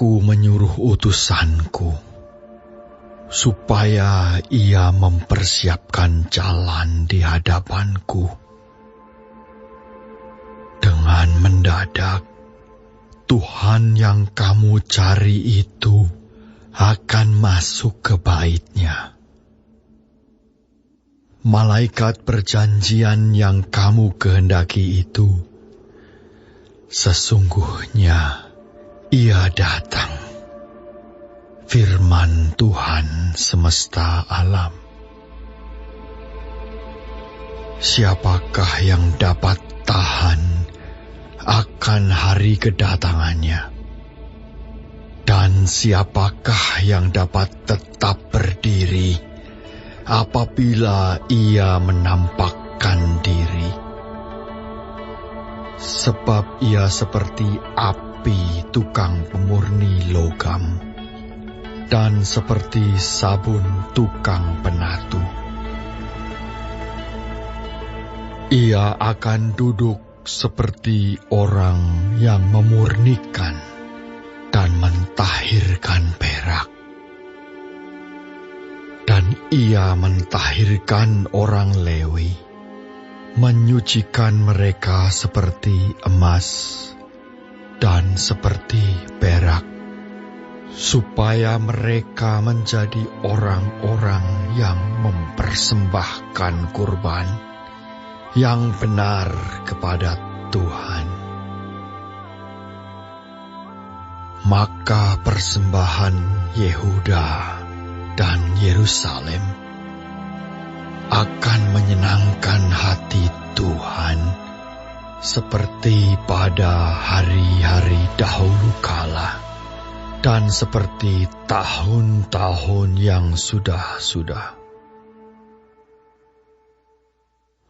Aku menyuruh utusanku supaya ia mempersiapkan jalan di hadapanku. Dengan mendadak, Tuhan yang kamu cari itu akan masuk ke bait-Nya. Malaikat perjanjian yang kamu kehendaki itu, sesungguhnya ia datang. Firman Tuhan semesta alam. Siapakah yang dapat tahan akan hari kedatangannya? Dan siapakah yang dapat tetap berdiri apabila ia menampakkan diri? Sebab ia seperti api tukang pemurni logam, dan seperti sabun tukang penatu. Ia akan duduk seperti orang yang memurnikan dan mentahirkan perak. Dan ia mentahirkan orang Lewi, menyucikan mereka seperti emas dan seperti perak, supaya mereka menjadi orang-orang yang mempersembahkan kurban yang benar kepada Tuhan. Maka persembahan Yehuda dan Yerusalem akan menyenangkan hati Tuhan seperti pada hari-hari dahulu kala, dan seperti tahun-tahun yang sudah-sudah.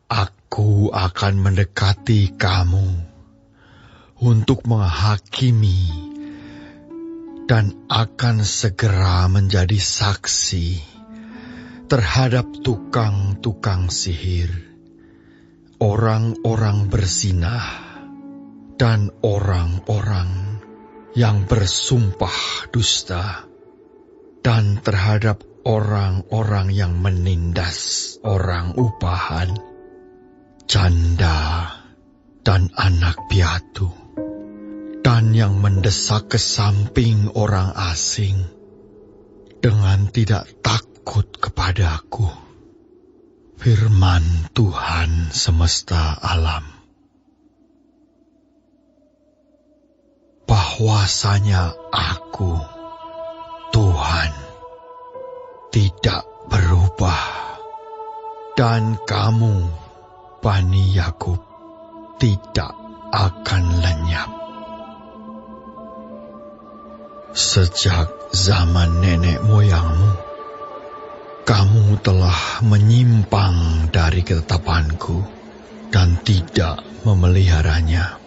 Aku akan mendekati kamu untuk menghakimi dan akan segera menjadi saksi terhadap tukang-tukang sihir, orang-orang berzinah, dan orang-orang yang bersumpah dusta, dan terhadap orang-orang yang menindas orang upahan, janda, dan anak piatu, dan yang mendesak ke samping orang asing dengan tidak takut kepadaku. Firman Tuhan semesta alam. Bahwasanya aku, Tuhan, tidak berubah, dan kamu, Bani Yakub, tidak akan lenyap. Sejak zaman nenek moyangmu, kamu telah menyimpang dari ketetapanku dan tidak memeliharanya.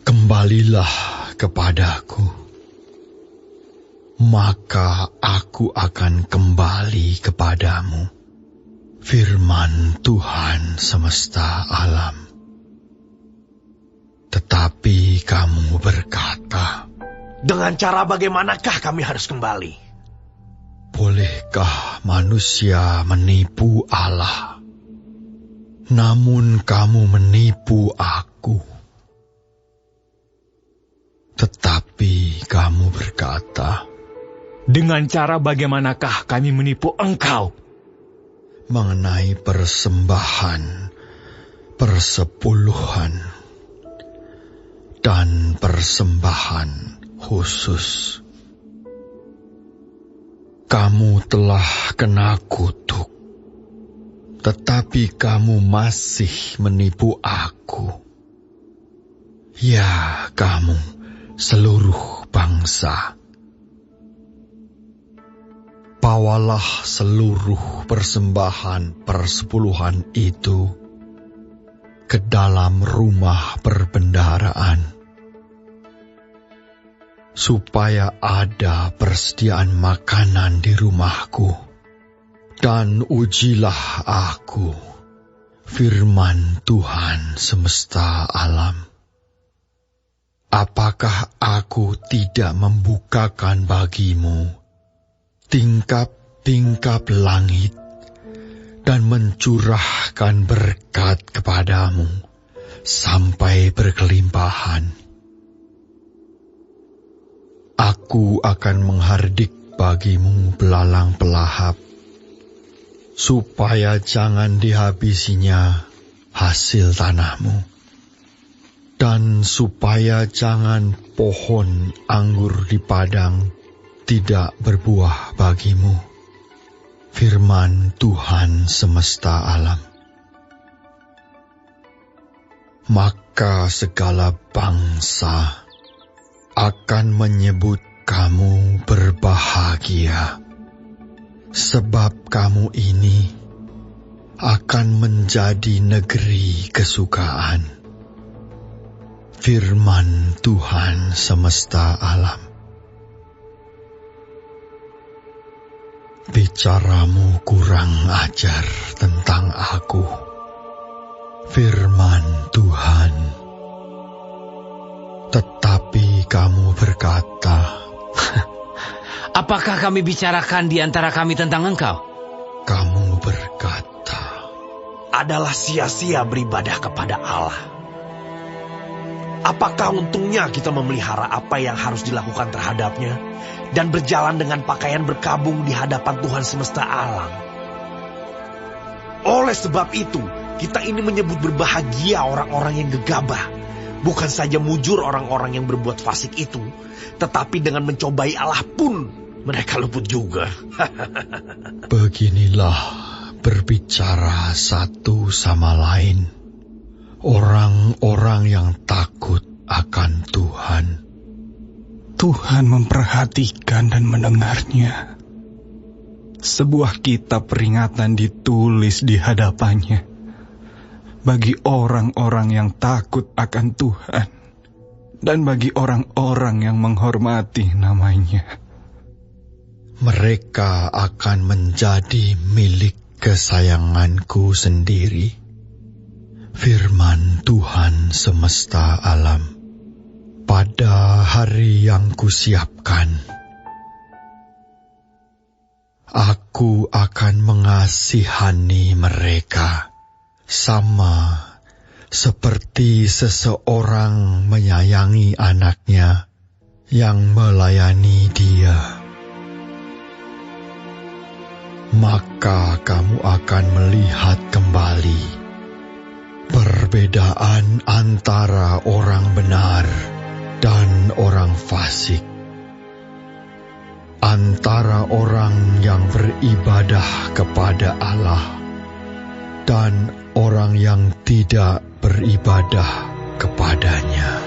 Kembalilah kepadaku, maka aku akan kembali kepadamu. Firman Tuhan semesta alam. Tetapi kamu berkata, dengan cara bagaimanakah kami harus kembali? Bolehkah manusia menipu Allah? Namun kamu menipu aku. Tetapi kamu berkata, dengan cara bagaimanakah kami menipu engkau? Mengenai persembahan, persepuluhan, dan persembahan khusus. Kamu telah kena kutuk, tetapi kamu masih menipu aku. Ya, kamu seluruh bangsa. Bawalah seluruh persembahan persepuluhan itu ke dalam rumah perbendaharaan, supaya ada persediaan makanan di rumahku, dan ujilah aku, firman Tuhan semesta alam. apakah aku tidak membukakan bagimu tingkap-tingkap langit dan mencurahkan berkat kepadamu sampai berkelimpahan? Aku akan menghardik bagimu belalang pelahap, supaya jangan dihabisinya hasil tanahmu, dan supaya jangan pohon anggur di padang tidak berbuah bagimu. Firman Tuhan semesta alam. Maka segala bangsa akan menyebut kamu berbahagia, sebab kamu ini akan menjadi negeri kesukaan. Firman Tuhan semesta alam. Bicaramu kurang ajar tentang aku, firman Tuhan. Tetapi kamu berkata, apakah kami bicarakan di antara kami tentang engkau? Kamu berkata, adalah sia-sia beribadah kepada Allah. Apakah untungnya kita memelihara apa yang harus dilakukan terhadapnya dan berjalan dengan pakaian berkabung di hadapan Tuhan semesta alam? Oleh sebab itu, kita ini menyebut berbahagia orang-orang yang gegabah. Bukan saja mujur orang-orang yang berbuat fasik itu, tetapi dengan mencobai Allah pun mereka luput juga. Beginilah berbicara satu sama lain orang-orang yang takut akan Tuhan. Tuhan memperhatikan dan mendengarnya. Sebuah kitab peringatan ditulis di hadapannya bagi orang-orang yang takut akan Tuhan dan bagi orang-orang yang menghormati namanya. Mereka akan menjadi milik kesayanganku sendiri. Firman Tuhan semesta alam. Pada hari yang kusiapkan, aku akan mengasihani mereka, sama seperti seseorang menyayangi anaknya yang melayani dia. Maka kamu akan melihat kembali perbedaan antara orang benar dan orang fasik, antara orang yang beribadah kepada Allah dan orang yang tidak beribadah kepadanya.